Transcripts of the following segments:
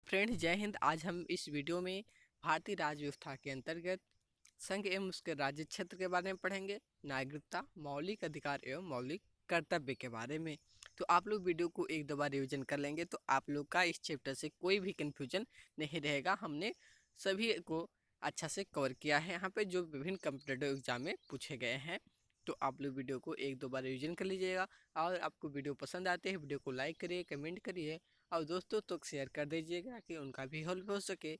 Friends, जय हिंद। आज हम इस वीडियो में भारतीय राज्य व्यवस्था के अंतर्गत संघ एवं उसके राज्य क्षेत्र के बारे में पढ़ेंगे। नागरिकता, मौलिक अधिकार एवं मौलिक कर्तव्य के बारे में। तो आप लोग वीडियो को एक दो बार रिविजन कर लेंगे तो आप लोग का इस चैप्टर से कोई भी कन्फ्यूजन नहीं रहेगा। हमने सभी को अच्छा से कवर किया है यहाँ पे, जो विभिन्न कम्पिटेटिव एग्जाम में पूछे गए हैं। तो आप लोग वीडियो को एक दो बार रिविजन कर लीजिएगा। और आपको वीडियो पसंद आते हैं वीडियो को लाइक करिए, कमेंट करिए और दोस्तों तक शेयर कर दीजिएगा कि उनका भी हेल्प हो सके।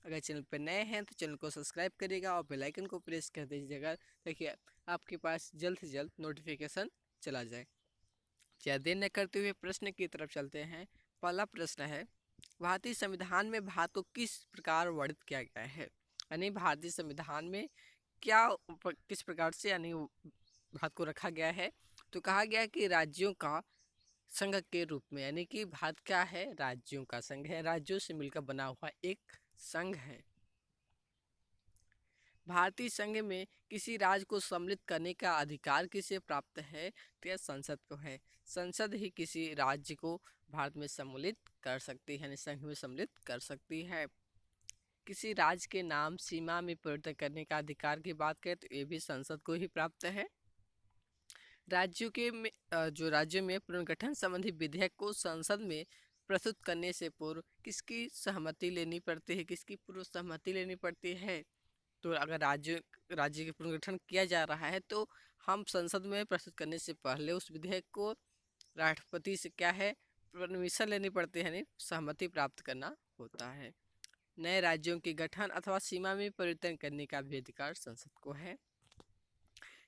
अगर चैनल पर नए हैं तो चैनल को सब्सक्राइब करिएगा और बेल आइकन को प्रेस कर दीजिएगा ताकि आपके पास जल्द से जल्द नोटिफिकेशन चला जाए। ज़्यादा देर न करते हुए प्रश्न की तरफ चलते हैं। पहला प्रश्न है, भारतीय संविधान में भारत को किस प्रकार वर्णित किया गया है? यानी भारतीय संविधान में क्या किस प्रकार से यानी भारत को रखा गया है? तो कहा गया कि राज्यों का संघ के रूप में, यानी कि भारत क्या है? राज्यों का संघ है, राज्यों से मिलकर बना हुआ एक संघ है। भारतीय संघ में किसी राज्य को सम्मिलित करने का अधिकार किसे प्राप्त है? तो यह संसद को है। संसद ही किसी राज्य को भारत में सम्मिलित कर सकती है, यानी संघ में सम्मिलित कर सकती है। किसी राज्य के नाम सीमा में परिवर्तन करने का अधिकार की बात करें तो ये भी संसद को ही प्राप्त है। राज्यों के जो राज्यों में पुनर्गठन संबंधी विधेयक को संसद में प्रस्तुत करने से पूर्व किसकी सहमति लेनी पड़ती है? किसकी पूर्व सहमति लेनी पड़ती है? तो अगर राज्य के पुनर्गठन किया जा रहा है तो हम संसद में प्रस्तुत करने से पहले उस विधेयक को राष्ट्रपति से क्या है, परमिशन लेनी पड़ती है, यानी सहमति प्राप्त करना होता है। नए राज्यों के गठन अथवा सीमा में परिवर्तन करने का भी अधिकार संसद को है।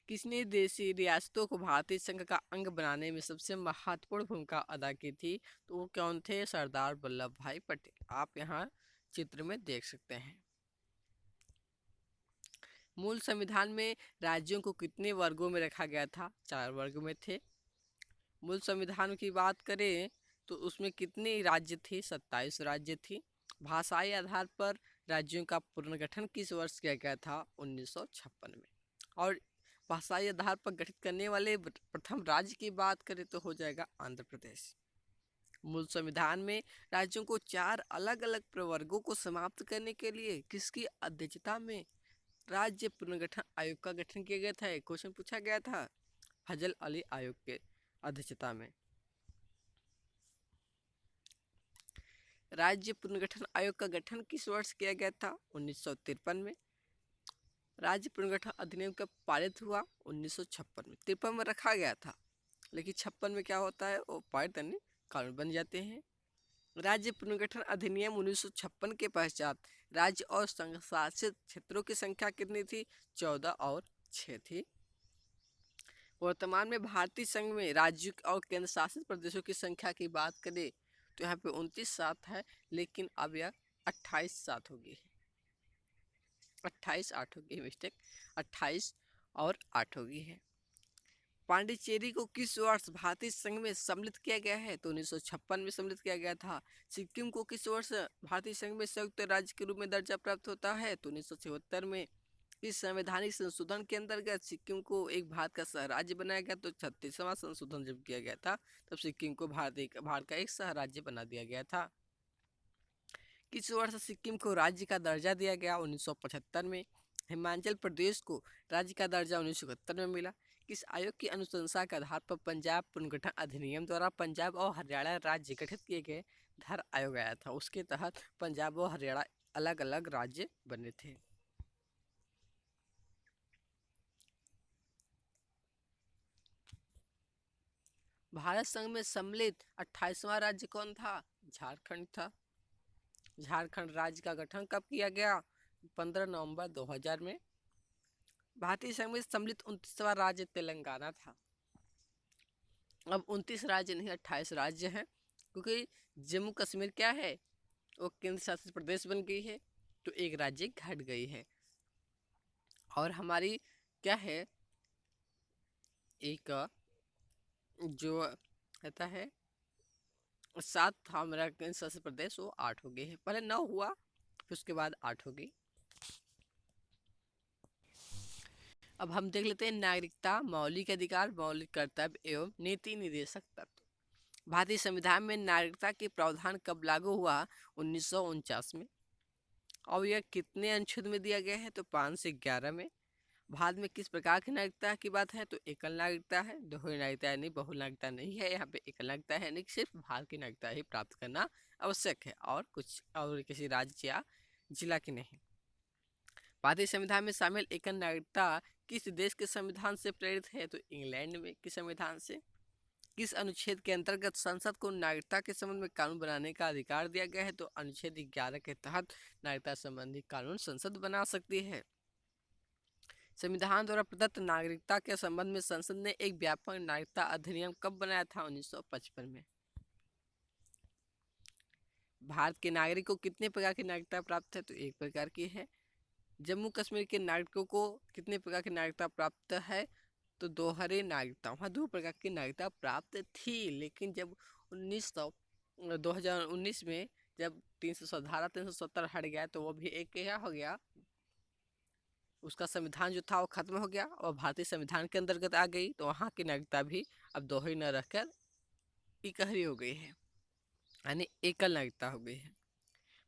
किसने देशी रियासतों को भारतीय संघ का अंग बनाने में सबसे महत्वपूर्ण भूमिका अदा की थी? तो वो कौन थे? सरदार वल्लभ भाई पटेल। आप यहाँ चित्र में देख सकते हैं। मूल संविधान में राज्यों को कितने वर्गों में रखा गया था? 4 वर्गों में थे। मूल संविधान की बात करें तो उसमें कितने राज्य थे? 27 राज्य थी। भाषाई आधार पर राज्यों का पुनर्गठन किस वर्ष किया गया था? 1956 में। और भाषाई आधार पर गठित करने वाले प्रथम राज्य की बात करें तो हो जाएगा आंध्र प्रदेश। मूल संविधान में राज्यों को 4 अलग अलग प्रवर्गों को समाप्त करने के लिए किसकी अध्यक्षता में राज्य पुनर्गठन आयोग का गठन किया गया था? क्वेश्चन पूछा गया था फजल अली आयोग के अध्यक्षता में। राज्य पुनर्गठन आयोग का गठन किस वर्ष किया गया था? 1953 में। राज्य पुनर्गठन अधिनियम कब पारित हुआ? 1956 में। 53 में रखा गया था लेकिन 56 में क्या होता है, वो पारित यानी कानून बन जाते हैं। राज्य पुनर्गठन अधिनियम 1956 के पश्चात राज्य और संघ शासित क्षेत्रों की संख्या कितनी थी? 14 और 6 थी। वर्तमान में भारतीय संघ में राज्यों और केंद्र शासित प्रदेशों की संख्या की बात करें तो यहाँ पे 29 है, लेकिन अब यह 28 हो गई है। 28 हो गई, मिस्टेक, 28 और 8 हो गई है। पांडिचेरी को किस वर्ष भारतीय संघ में सम्मिलित किया गया है? तो 1956 में सम्मिलित किया गया था। सिक्किम को किस वर्ष भारतीय संघ में संयुक्त राज्य के रूप में दर्जा प्राप्त होता है? तो 1976 में। इस संवैधानिक संशोधन के अंतर्गत सिक्किम को एक भारत का सह राज्य बनाया गया। तो 36वां संशोधन जब किया गया था तब सिक्किम को भारत का एक सह राज्य बना दिया गया था। किस वर्ष सिक्किम को राज्य का दर्जा दिया गया? 1975 में। हिमाचल प्रदेश को राज्य का दर्जा 1971 में मिला। किस आयोग की अनुशंसा के आधार पर पंजाब पुनर्गठन अधिनियम द्वारा पंजाब और हरियाणा राज्य गठित किए गए? धर आयोग आया था, उसके तहत पंजाब और हरियाणा अलग अलग राज्य बने थे। भारत संघ में सम्मिलित 28वां राज्य कौन था? झारखंड था। झारखंड राज्य का गठन कब किया गया? 15 नवंबर 2000 में। भारतीय संघ में सम्मिलित 29वां राज्य तेलंगाना था। अब 29 राज्य नहीं 28 राज्य हैं, क्योंकि जम्मू कश्मीर क्या है, वो केंद्र शासित प्रदेश बन गई है तो एक राज्य घट गई है। और हमारी क्या है, एक जो रहता है 7 था हमारा केंद्र शासित प्रदेश, वो 8 हो गए हैं। पहले 9 हुआ फिर उसके बाद 8 हो गई। अब हम देख लेते हैं नागरिकता, मौलिक अधिकार, मौलिक कर्तव्य एवं नीति निर्देशक तत्व। भारतीय संविधान में नागरिकता के प्रावधान कब लागू हुआ? 1949 में। और यह कितने अनुच्छेद में दिया गया है? तो 5 से 11 में। भारत में किस प्रकार की नागरिकता की बात है? तो एकल नागरिकता है, दोहरी नागरिकता है नहीं, बहु नागरिकता नहीं है, यहाँ पे एकल नागरिकता है नहीं, सिर्फ भारत की नागरिकता ही प्राप्त करना आवश्यक है और कुछ और किसी राज्य या जिला की नहीं। भारतीय संविधान में शामिल एकल नागरिकता किस देश के संविधान से प्रेरित है? तो इंग्लैंड में के संविधान से। किस अनुच्छेद के अंतर्गत संसद को नागरिकता के संबंध में कानून बनाने का अधिकार दिया गया है? तो अनुच्छेद 11 के तहत नागरिकता संबंधी कानून संसद बना सकती है। संविधान द्वारा प्रदत्त नागरिकता के संबंध में संसद ने एक व्यापक नागरिकता अधिनियम कब बनाया था? 1955 में। भारत के नागरिकों को कितने प्रकार की नागरिकता प्राप्त है? तो एक प्रकार की है। जम्मू कश्मीर के नागरिकों को कितने प्रकार की नागरिकता प्राप्त है? तो दोहरे नागरिकता, वहाँ 2 प्रकार की नागरिकता प्राप्त थी, लेकिन जब 2019 में जब 370 हट गया तो वो भी एक क्या हो गया, उसका संविधान जो था वो खत्म हो गया और भारतीय संविधान के अंतर्गत आ गई, तो वहाँ की नागरिकता भी अब दोहरी न रहकर इकहरी हो गई है, यानी एकल नागरिकता हो गई है।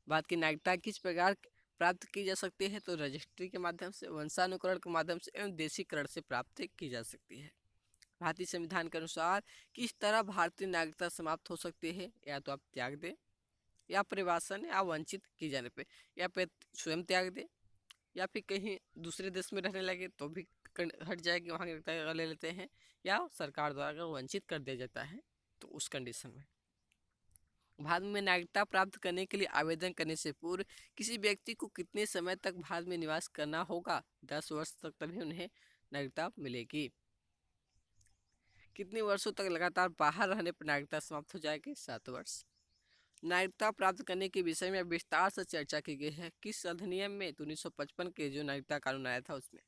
भारत की नागरिकता किस प्रकार प्राप्त की जा सकती है? तो रजिस्ट्री के माध्यम से, वंशानुकरण के माध्यम से एवं देशीकरण से प्राप्त की जा सकती है। भारतीय संविधान के अनुसार किस तरह भारतीय नागरिकता समाप्त हो सकती है? या तो आप त्याग दें, या परिवासन या वंचित की जाने पे, या फिर स्वयं त्याग दें, या फिर कहीं दूसरे देश में रहने लगे तो भी हट जाएगी, वहाँ की नागरिकता ले लेते हैं, या सरकार द्वारा अगर वंचित कर दिया जाता है तो उस कंडीशन में। भारत में नागरिकता प्राप्त करने के लिए आवेदन करने से पूर्व किसी व्यक्ति को कितने समय तक भारत में निवास करना होगा? 10 वर्ष तक, तभी उन्हें नागरिकता मिलेगी। कितने वर्षों तक लगातार बाहर रहने पर नागरिकता समाप्त हो जाएगी? 7 वर्ष। नागरिकता प्राप्त करने के विषय में विस्तार से चर्चा की गई है किस अधिनियम में? तो 1955 के जो नागरिकता कानून आया था उसमें।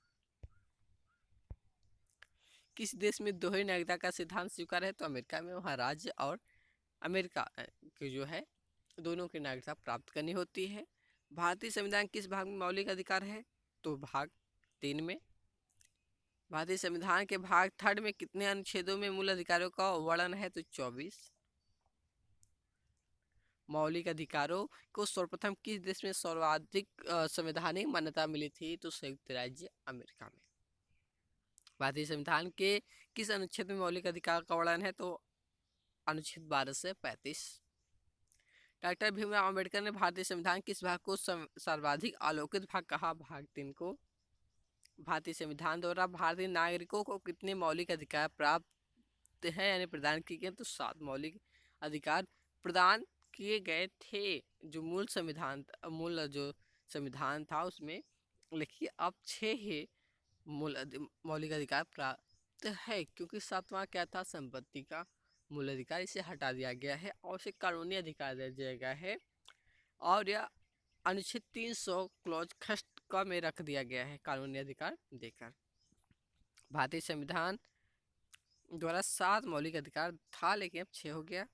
किस देश में दोहरी नागरिकता का सिद्धांत स्वीकार है? तो अमेरिका में। वहाँ राज्य और अमेरिका के जो है दोनों की नागरिकता प्राप्त करनी होती है। भारतीय संविधान किस भाग में मौलिक अधिकार है? तो भाग 3 में। भारतीय संविधान के भाग 3 में कितने अनुच्छेदों में मूल अधिकारों का वर्णन है? तो 24। मौलिक अधिकारों को सर्वप्रथम किस देश में सर्वाधिक संवैधानिक मान्यता मिली थी? तो संयुक्त राज्य अमेरिका में। भारतीय संविधान के किस अनुच्छेद में मौलिक अधिकार का वर्णन है? तो अनुच्छेद 12 से 35। डॉक्टर भीमराव अंबेडकर ने भारतीय संविधान किस भाग को सर्वाधिक आलोकित भाग कहा? भाग 3 को। भारतीय संविधान द्वारा भारतीय नागरिकों को कितने मौलिक अधिकार प्राप्त हैं, यानी प्रदान किए गए? तो 7 मौलिक अधिकार प्रदान किए गए थे। जो मूल जो संविधान था उसमें लिखिए अब 6 ही मौलिक अधिकार प्राप्त है, क्योंकि 7वां क्या था? संपत्ति का मूल अधिकार, इसे हटा दिया गया है और इसे कानूनी अधिकार दे दिया गया है, और यह अनुच्छेद 300 क्लॉज खस्ट का में रख दिया गया है कानूनी अधिकार देकर। भारतीय संविधान द्वारा 7 मौलिक अधिकार था, लेकिन अब 6 हो गया।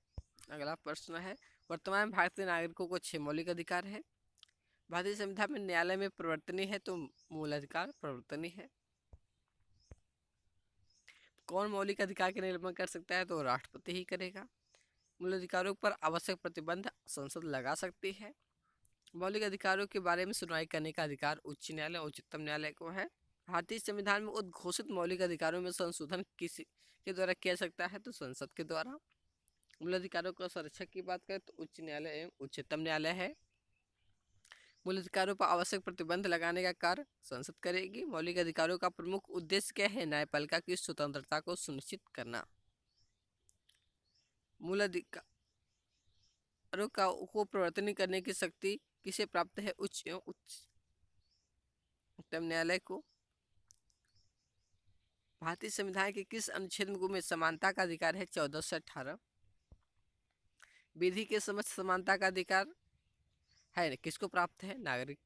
अगला प्रश्न है, वर्तमान भारतीय नागरिकों को 6 मौलिक अधिकार है। भारतीय संविधान में न्यायालय में प्रवर्तनीय है, तो मूल अधिकार प्रवर्तनीय है। कौन मौलिक अधिकार के निर्माण कर सकता है? तो राष्ट्रपति ही करेगा। मूल अधिकारों पर आवश्यक प्रतिबंध संसद लगा सकती है। मौलिक अधिकारों के बारे में सुनवाई करने का अधिकार उच्च न्यायालय और उच्चतम न्यायालय को है। भारतीय संविधान में उद्घोषित मौलिक अधिकारों में संशोधन किस के द्वारा किया सकता है? तो संसद के द्वारा। मूल अधिकारों का संरक्षक की बात करें तो उच्च न्यायालय एवं उच्चतम न्यायालय है। मूल अधिकारों पर आवश्यक प्रतिबंध लगाने का कार्य संसद करेगी। मौलिक अधिकारों का प्रमुख उद्देश्य क्या है? न्यायपालिका की स्वतंत्रता को सुनिश्चित करना। मूल अधिकारों का को प्रवर्तन करने की शक्ति किसे प्राप्त है? उच्च एवं उच्चतम न्यायालय को। भारतीय संविधान के किस अनुच्छेद में समानता का अधिकार है? 14 से 18। विधि के समक्ष समानता का अधिकार है किसको प्राप्त है? नागरिक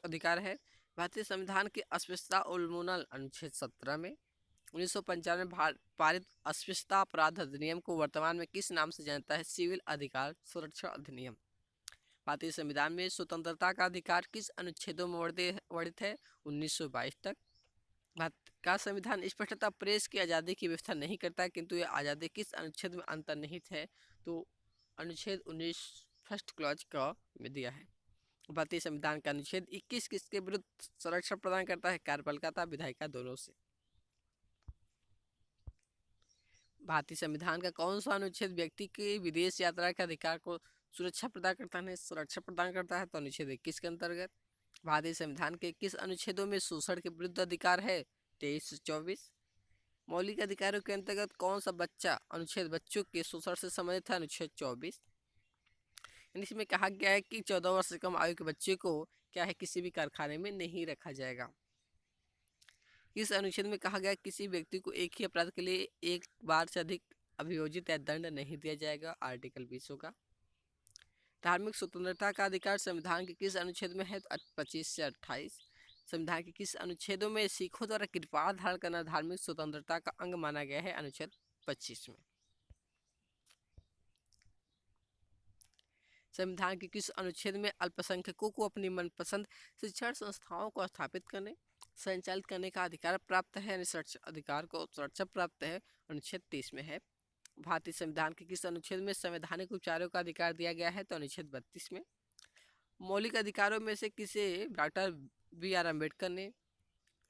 अधिकार है। भारतीय संविधान की अस्पृश्यता उन्मूलन अनुच्छेद 17 में। 1995 में पारित अस्पृश्यता अपराध अधिनियम को वर्तमान में किस नाम से जानता है? सिविल अधिकार सुरक्षा अधिनियम। भारतीय संविधान में स्वतंत्रता का अधिकार किस अनुच्छेदों में वर्णित है? 1922 तक। भारत का संविधान स्पष्टतः प्रेस की आज़ादी की व्यवस्था नहीं करता, किंतु यह आज़ादी किस अनुच्छेद में अंतर्निहित है? तो अनुच्छेद 19 फर्स्ट क्लॉज का में दिया है। भारतीय संविधान का अनुच्छेद 21 किसके विरुद्ध संरक्षण प्रदान करता है? कार्यपालिका तथा विधायिका दोनों से। भारतीय संविधान का कौन सा अनुच्छेद व्यक्ति के विदेश यात्रा के अधिकार को सुरक्षा प्रदान करता है, सुरक्षा प्रदान करता है? तो अनुच्छेद 21 के अंतर्गत। भारतीय संविधान के किस अनुच्छेदों में शोषण के विरुद्ध अधिकार है? 23 से 24। मौलिक अधिकारों के अंतर्गत कौन सा बच्चा अनुच्छेद बच्चों के शोषण से संबंधित है? अनुच्छेद 24। इसमें कहा गया है कि 14 वर्ष से कम आयु के बच्चे को क्या है, किसी भी कारखाने में नहीं रखा जाएगा। इस अनुच्छेद में कहा गया किसी व्यक्ति को एक ही अपराध के लिए एक बार से अधिक अभियोजित या दंड नहीं दिया जाएगा। आर्टिकल 20 होगा। धार्मिक स्वतंत्रता का अधिकार संविधान के किस अनुच्छेद में है? 25 से 28। संविधान के किस अनुच्छेदों में सिखों द्वारा कृपाण धारण करना धार्मिक स्वतंत्रता का अंग माना गया है? अनुच्छेद 25 में। संविधान के किस अनुच्छेद में अल्पसंख्यकों को अपनी मनपसंद शिक्षण संस्थाओं को स्थापित करने संचालित करने का अधिकार प्राप्त है, यानी अधिकार को सुरक्षा प्राप्त है? अनुच्छेद 30 में है। भारतीय संविधान के किस अनुच्छेद में संवैधानिक उपचारों का अधिकार दिया गया है? तो अनुच्छेद 32 में। मौलिक अधिकारों में से किसे डॉक्टर BR अम्बेडकर ने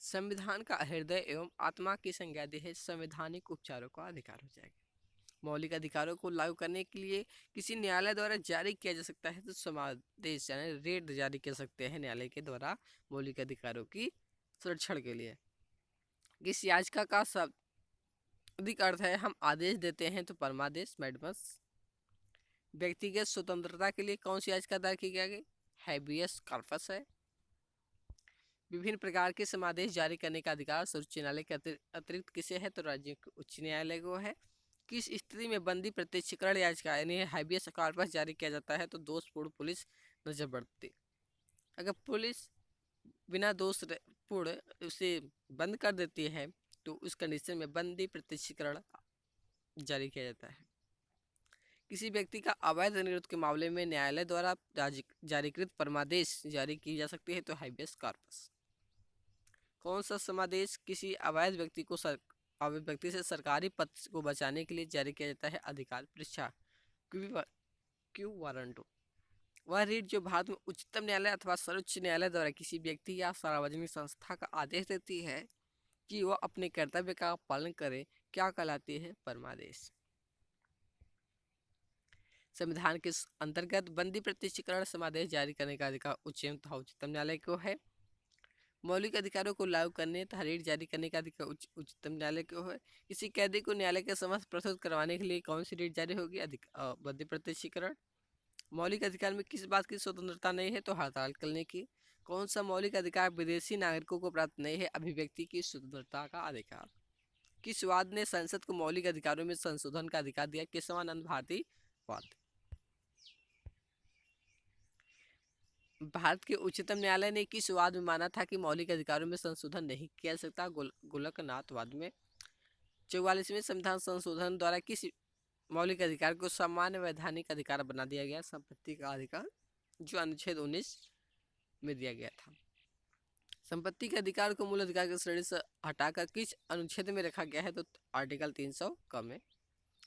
संविधान का हृदय एवं आत्मा की संज्ञा दी है? संवैधानिक उपचारों का अधिकार हो जाएगा। मौलिक अधिकारों को लागू करने के लिए किसी न्यायालय द्वारा जारी किया जा सकता है? तो समादेश यानी रेट जारी कर सकते हैं न्यायालय के द्वारा मौलिक अधिकारों की संरक्षण के लिए। किस याचिका का शाब्दिक अर्थ है हम आदेश देते हैं? तो परमादेश मैडमस। व्यक्तिगत स्वतंत्रता के लिए कौन सी याचिका दायर की गई? हैबियस कॉर्पस है। विभिन्न प्रकार के समादेश जारी करने का अधिकार सर्वोच्च न्यायालय के अतिरिक्त किसे है? तो राज्य उच्च न्यायालय को है। किस स्थिति में बंदी प्रत्यक्षीकरण याचिका यानी हैबियस कॉर्पस जारी किया जाता है? तो दोषपूर्ण पुलिस नजर बढ़ती। अगर पुलिस बिना दोषपूर्ण उसे बंद कर देती है तो उस कंडीशन में बंदी प्रत्यक्षीकरण जारी किया जाता है। किसी व्यक्ति का अवैध निरुद्ध के मामले में न्यायालय द्वारा जारीकृत परमादेश जारी की जा सकती है? तो हैबियस कॉर्पस। कौन सा समादेश किसी अवैध व्यक्ति को अवैध व्यक्ति से सरकारी पद को बचाने के लिए जारी किया जाता है? अधिकार परीक्षा क्यू वारंटो। वह रीट जो भारत में उच्चतम न्यायालय अथवा सर्वोच्च न्यायालय द्वारा किसी व्यक्ति या सार्वजनिक संस्था का आदेश देती है कि वह अपने कर्तव्य का पालन करे, क्या कहलाती है? परमादेश। संविधान के अंतर्गत बंदी प्रत्यक्षीकरण समादेश जारी करने का अधिकार उच्चतम न्यायालय को है। मौलिक अधिकारों को लागू करने तथा रीट जारी करने का अधिकार उच्चतम न्यायालय को है। किसी कैदी को न्यायालय के समक्ष प्रस्तुत करवाने के लिए कौन सी रीट जारी होगी? बंदी प्रत्यक्षीकरण। मौलिक अधिकार में किस बात की स्वतंत्रता नहीं है? तो हड़ताल करने की। कौन सा मौलिक अधिकार विदेशी नागरिकों को प्राप्त नहीं है? अभिव्यक्ति की स्वतंत्रता का अधिकार। किस वाद ने संसद को मौलिक अधिकारों में संशोधन का अधिकार दिया? केशवानंद भारती वाद। भारत के उच्चतम न्यायालय ने किस वाद में माना था कि मौलिक अधिकारों में संशोधन नहीं किया जा सकता? गोलकनाथ वाद में। 44वें संविधान संशोधन द्वारा किस मौलिक अधिकार को सामान्य वैधानिक अधिकार बना दिया गया? संपत्ति का अधिकार, जो अनुच्छेद 19 में दिया गया था। संपत्ति के अधिकार को मूल अधिकार की श्रेणी से हटाकर किस अनुच्छेद में रखा गया है? तो आर्टिकल 300 क में।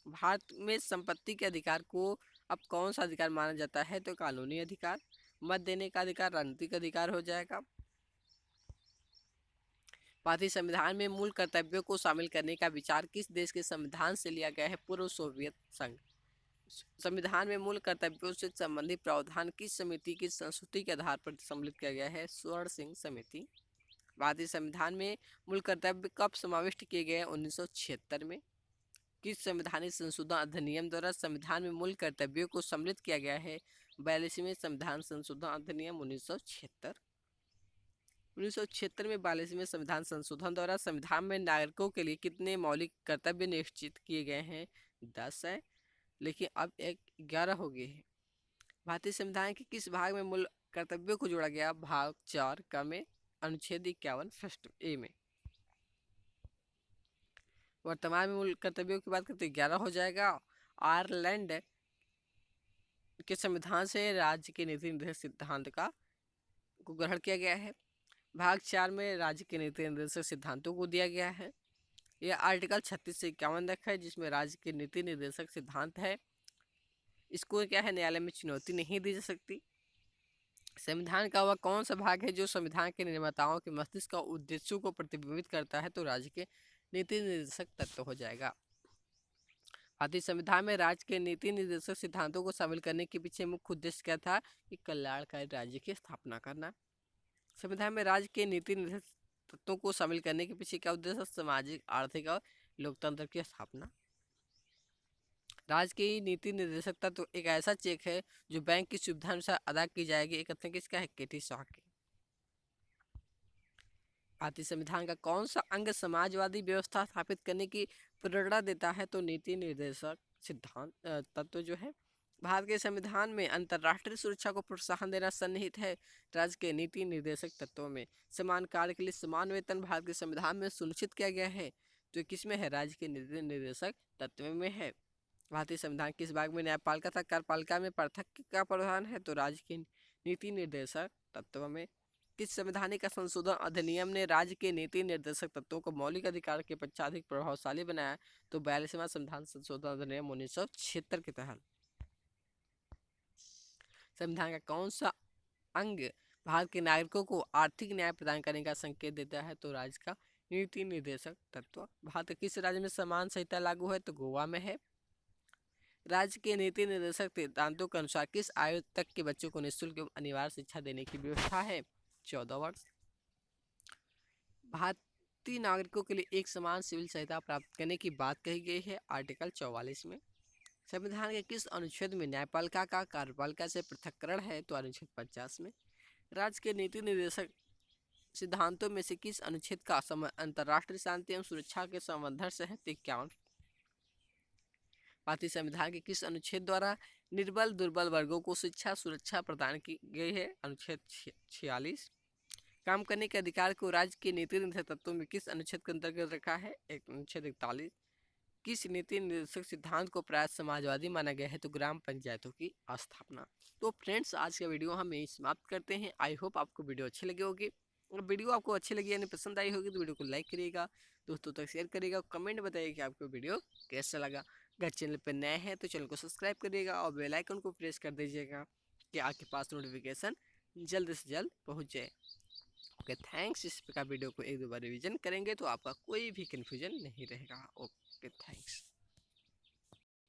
भारत में संपत्ति के अधिकार को अब कौन सा अधिकार माना जाता है? तो कानूनी अधिकार। मत देने का अधिकार राजनीतिक अधिकार हो जाएगा। भारतीय संविधान में मूल कर्तव्यों को शामिल करने का विचार किस देश के संविधान से लिया गया है? पूर्व सोवियत संघ। संविधान में मूल कर्तव्यों से संबंधित प्रावधान किस समिति की संस्तुति के आधार पर सम्मिलित किया गया है? स्वर्ण सिंह समिति। भारतीय संविधान में मूल कर्तव्य कब समाविष्ट किए गए? 1976 में। किस संवैधानिक संशोधन अधिनियम द्वारा संविधान में मूल कर्तव्यों को सम्मिलित किया गया है? 42वें संविधान संशोधन अधिनियम 1976। 1976 में 42वें संविधान संशोधन द्वारा संविधान में नागरिकों के लिए कितने मौलिक कर्तव्य निश्चित किए गए हैं? 10 है, लेकिन अब 11 हो गए हैं। भारतीय संविधान के किस भाग में मूल कर्तव्यों को जोड़ा गया? भाग 4 का में, अनुच्छेद 51 फर्स्ट ए में। वर्तमान में मूल कर्तव्यों की बात करते 11 हो जाएगा। आयरलैंड के संविधान से राज्य के नीति निर्देशक सिद्धांत का को ग्रहण किया गया है। भाग 4 में राज्य के नीति निर्देशक सिद्धांतों को दिया गया है। यह आर्टिकल 36 से 51 तक है, जिसमें राज्य के नीति निर्देशक सिद्धांत है। इसको क्या है, न्यायालय में चुनौती नहीं दी जा सकती। संविधान का वह कौन सा भाग है जो संविधान के निर्माताओं के मस्तिष्क का उद्देश्यों को प्रतिबिंबित करता है, तो राज्य के नीति निर्देशक तत्व हो जाएगा। भारतीय संविधान में राज्य के नीति निर्देशक सिद्धांतों को शामिल करने के पीछे मुख्य उद्देश्य क्या था कि कल्याणकारी राज्य की स्थापना करना। संविधान में राज्य के नीति निर्देशक तत्वों को शामिल करने के पीछे क्या उद्देश्य, सामाजिक, आर्थिक और लोकतंत्र की स्थापना। राज्य की नीति निर्देशक तत्व एक ऐसा चेक है जो बैंक की सुविधा अनुसार अदा की जाएगी। एक कथन किसका है, केटी शाह के। भारतीय संविधान का कौन सा अंग समाजवादी व्यवस्था स्थापित करने की प्रेरणा देता है, तो नीति निर्देशक सिद्धांत तत्व जो है। भारत के संविधान में अंतर्राष्ट्रीय सुरक्षा को प्रोत्साहन देना सन्निहित है। राज्य के नीति निर्देशक तत्वों में समान कार्य के लिए समान वेतन भारत के संविधान में सुनिश्चित किया गया है। तो किसमें है, राज्य के नीति निर्देशक तत्व में है। भारतीय संविधान किस भाग में न्यायपालिका तथा कार्यपालिका में पार्थक्य का प्रावधान है, तो राज्य के नीति निर्देशक तत्व में। किस संवैधानिक संशोधन अधिनियम ने राज्य के नीति निर्देशक तत्वों को मौलिक अधिकार के पश्चात अधिक प्रभावशाली बनाया, तो 42वां संविधान संशोधन अधिनियम 1976 के तहत। संविधान का कौन सा अंग भारत के नागरिकों को आर्थिक न्याय प्रदान करने का संकेत देता है, तो राज्य का नीति निर्देशक तत्व। भारत के किस राज्य में समान संहिता लागू है, तो गोवा में है। राज्य के नीति निर्देशक सिद्धांतों के अनुसार किस आयु तक के बच्चों को निःशुल्क एवं अनिवार्य शिक्षा देने की व्यवस्था है, 14 वर्ष। भारतीय नागरिकों के लिए एक समान सिविल संहिता प्राप्त करने की बात कही गई है, आर्टिकल 44 में। संविधान के किस अनुच्छेद में न्यायपालिका का कार्यपालिका से पृथक्करण है, तो अनुच्छेद 50 में। राज्य के नीति निर्देशक सिद्धांतों में से किस अनुच्छेद का अंतर्राष्ट्रीय शांति एवं सुरक्षा के संवर्धन से है, 51। भारतीय संविधान के किस अनुच्छेद द्वारा निर्बल दुर्बल वर्गों को शिक्षा सुरक्षा प्रदान की गई है, अनुच्छेद 46। काम करने के अधिकार को राज्य के नीति निर्देशक तत्वों में किस अनुच्छेद के अंतर्गत रखा है, अनुच्छेद 41। किस नीति निर्देशक सिद्धांत को प्राय समाजवादी माना गया है, तो ग्राम पंचायतों की स्थापना। तो फ्रेंड्स, आज का वीडियो हम यही समाप्त करते हैं। आई होप आपको वीडियो अच्छी लगी होगी। अगर वीडियो आपको अच्छी लगी यानी पसंद आई होगी तो वीडियो को लाइक करिएगा, दोस्तों तक शेयर करिएगा, कमेंट बताइए कि आपको वीडियो कैसा लगा। अगर चैनल पर नए हैं तो चैनल को सब्सक्राइब करिएगा और बेल आइकन को प्रेस कर दीजिएगा कि आपके पास नोटिफिकेशन जल्द से जल्द पहुँच जाए। Okay thanks. इस प्रकार वीडियो को एक दो बार रिवीजन करेंगे तो आपका कोई भी कन्फ्यूजन नहीं रहेगा। Okay thanks.